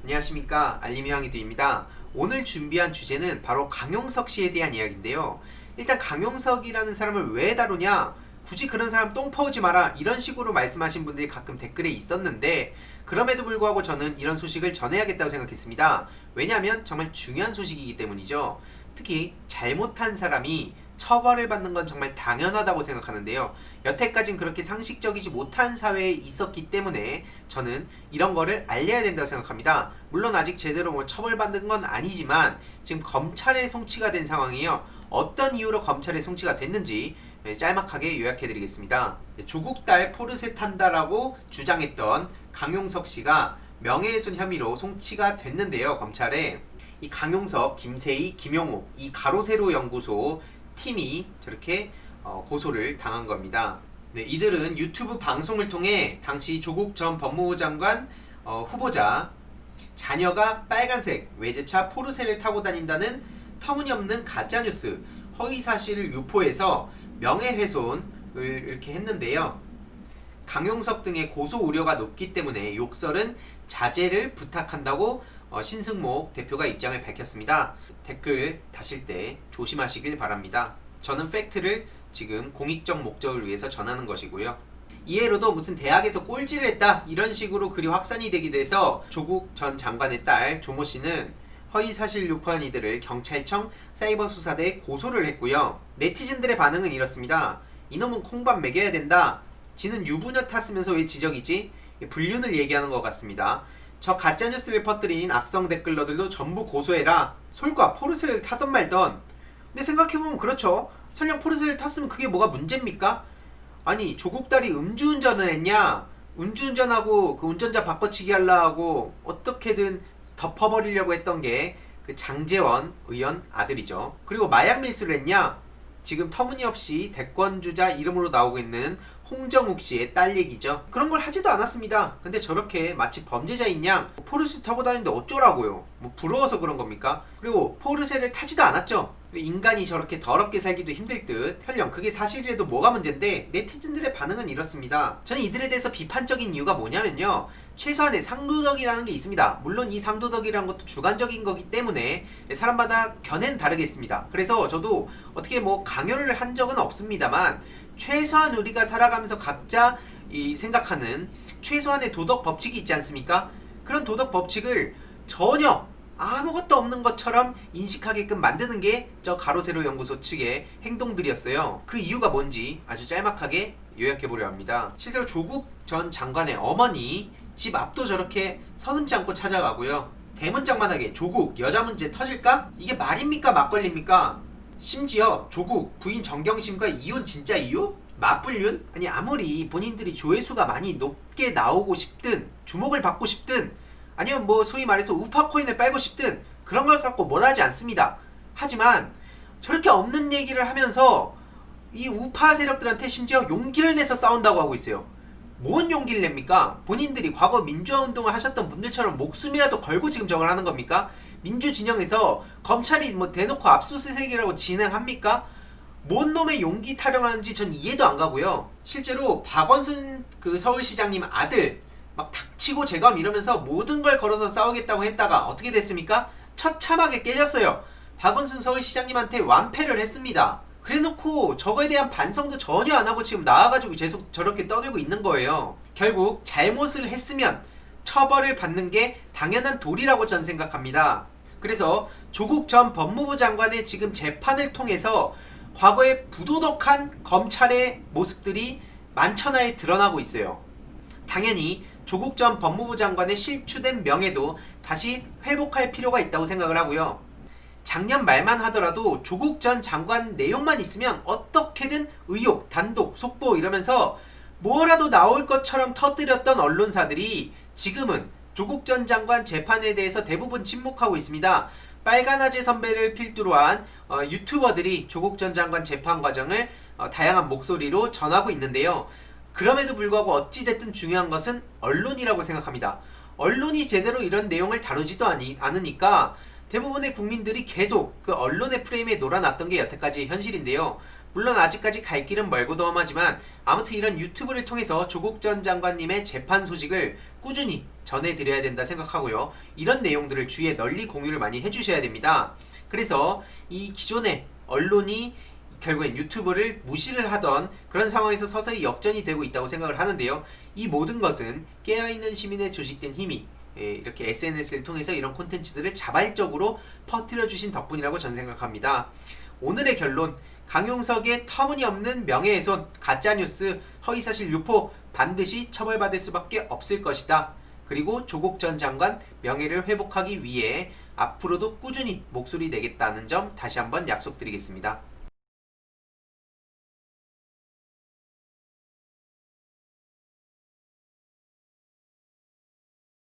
안녕하십니까, 알림이왕이두입니다. 오늘 준비한 주제는 바로 강용석 씨에 대한 이야기인데요. 일단 강용석이라는 사람을 왜 다루냐, 굳이 그런 사람 똥 퍼오지 마라, 이런 식으로 말씀하신 분들이 가끔 댓글에 있었는데, 그럼에도 불구하고 저는 이런 소식을 전해야겠다고 생각했습니다. 왜냐하면 정말 중요한 소식이기 때문이죠. 특히 잘못한 사람이 처벌을 받는 건 정말 당연하다고 생각하는데요. 여태까진 그렇게 상식적이지 못한 사회에 있었기 때문에 저는 이런 거를 알려야 된다고 생각합니다. 물론 아직 제대로 처벌받는 건 아니지만 지금 검찰에 송치가 된 상황이에요. 어떤 이유로 검찰에 송치가 됐는지 짤막하게 요약해드리겠습니다. 조국 딸 포르쉐 탄다라고 주장했던 강용석 씨가 명예훼손 혐의로 송치가 됐는데요. 검찰에 이 강용석, 김세희, 김용욱 이 가로세로 연구소 팀이 저렇게 고소를 당한 겁니다. 네, 이들은 유튜브 방송을 통해 당시 조국 전 법무부 장관 후보자 자녀가 빨간색 외제차 포르쉐를 타고 다닌다는 터무니없는 가짜뉴스, 허위사실을 유포해서 명예훼손을 이렇게 했는데요. 강용석 등의 고소 우려가 높기 때문에 욕설은 자제를 부탁한다고 신승목 대표가 입장을 밝혔습니다. 댓글 다실 때 조심하시길 바랍니다. 저는 팩트를 지금 공익적 목적을 위해서 전하는 것이고요. 이해로도 무슨 대학에서 꼴찌를 했다 이런 식으로 글이 확산이 되기도 해서 조국 전 장관의 딸 조모 씨는 허위사실 유포한 이들을 경찰청 사이버수사대에 고소를 했고요. 네티즌들의 반응은 이렇습니다. 이놈은 콩밥 먹여야 된다. 지는 유부녀 탔으면서 왜 지적이지? 불륜을 얘기하는 것 같습니다. 저 가짜뉴스를 퍼뜨린 악성 댓글러들도 전부 고소해라. 솔과 포르쉐를 타던 말던. 근데 생각해보면 그렇죠. 설령 포르쉐를 탔으면 그게 뭐가 문제입니까? 아니 조국 딸이 음주운전을 했냐? 음주운전하고 그 운전자 바꿔치기 하려고 어떻게든 덮어버리려고 했던 게 그 장제원 의원 아들이죠. 그리고 마약 밀수를 했냐? 지금 터무니없이 대권주자 이름으로 나오고 있는 홍정욱 씨의 딸 얘기죠. 그런 걸 하지도 않았습니다. 근데 저렇게 마치 범죄자인 양 포르쉐 타고 다니는데 어쩌라고요? 뭐 부러워서 그런 겁니까? 그리고 포르쉐를 타지도 않았죠. 인간이 저렇게 더럽게 살기도 힘들 듯. 설령 그게 사실이라도 뭐가 문제인데 네티즌들의 반응은 이렇습니다. 저는 이들에 대해서 비판적인 이유가 뭐냐면요, 최소한의 상도덕이라는 게 있습니다. 물론 이 상도덕이라는 것도 주관적인 거기 때문에 사람마다 견해는 다르겠습니다. 그래서 저도 어떻게 강요를 한 적은 없습니다만, 최소한 우리가 살아가면서 각자 생각하는 최소한의 도덕 법칙이 있지 않습니까? 그런 도덕 법칙을 전혀 아무것도 없는 것처럼 인식하게끔 만드는 게 저 가로세로 연구소 측의 행동들이었어요. 그 이유가 뭔지 아주 짤막하게 요약해보려 합니다. 실제로 조국 전 장관의 어머니 집 앞도 저렇게 서슴지 않고 찾아가고요. 대문짝만하게 조국 여자 문제 터질까? 이게 말입니까 막걸리입니까? 심지어 조국 부인 정경심과 이혼 진짜 이유? 맞불륜? 아니 아무리 본인들이 조회수가 많이 높게 나오고 싶든 주목을 받고 싶든 아니면 소위 말해서 우파코인을 빨고 싶든 그런 걸 갖고 뭘 하지 않습니다. 하지만 저렇게 없는 얘기를 하면서 이 우파 세력들한테 심지어 용기를 내서 싸운다고 하고 있어요. 뭔 용기를 냅니까? 본인들이 과거 민주화 운동을 하셨던 분들처럼 목숨이라도 걸고 지금 저걸 하는 겁니까? 민주 진영에서 검찰이 대놓고 압수수색이라고 진행합니까? 뭔 놈의 용기 타령하는지 전 이해도 안 가고요. 실제로 박원순 그 서울시장님 아들 막 닥치고 재검 이러면서 모든 걸 걸어서 싸우겠다고 했다가 어떻게 됐습니까? 처참하게 깨졌어요. 박원순 서울시장님한테 완패를 했습니다. 그래놓고 저거에 대한 반성도 전혀 안 하고 지금 나와가지고 계속 저렇게 떠들고 있는 거예요. 결국 잘못을 했으면 처벌을 받는 게 당연한 도리라고 전 생각합니다. 그래서 조국 전 법무부 장관의 지금 재판을 통해서 과거의 부도덕한 검찰의 모습들이 만천하에 드러나고 있어요. 당연히 조국 전 법무부 장관의 실추된 명예도 다시 회복할 필요가 있다고 생각을 하고요. 작년 말만 하더라도 조국 전 장관 내용만 있으면 어떻게든 의혹, 단독, 속보 이러면서 뭐라도 나올 것처럼 터뜨렸던 언론사들이 지금은 조국 전 장관 재판에 대해서 대부분 침묵하고 있습니다. 빨간아재 선배를 필두로 한 유튜버들이 조국 전 장관 재판 과정을 다양한 목소리로 전하고 있는데요. 그럼에도 불구하고 어찌됐든 중요한 것은 언론이라고 생각합니다. 언론이 제대로 이런 내용을 다루지도 않으니까 대부분의 국민들이 계속 그 언론의 프레임에 놀아났던 게 여태까지 현실인데요. 물론 아직까지 갈 길은 멀고도 험하지만 아무튼 이런 유튜브를 통해서 조국 전 장관님의 재판 소식을 꾸준히 전해드려야 된다 생각하고요. 이런 내용들을 주위에 널리 공유를 많이 해주셔야 됩니다. 그래서 이 기존의 언론이 결국엔 유튜브를 무시를 하던 그런 상황에서 서서히 역전이 되고 있다고 생각을 하는데요. 이 모든 것은 깨어있는 시민의 조직된 힘이 이렇게 SNS를 통해서 이런 콘텐츠들을 자발적으로 퍼뜨려 주신 덕분이라고 전 생각합니다. 오늘의 결론, 강용석의 터무니없는 명예훼손, 가짜뉴스, 허위사실 유포 반드시 처벌받을 수밖에 없을 것이다. 그리고 조국 전 장관 명예를 회복하기 위해 앞으로도 꾸준히 목소리 내겠다는 점 다시 한번 약속드리겠습니다.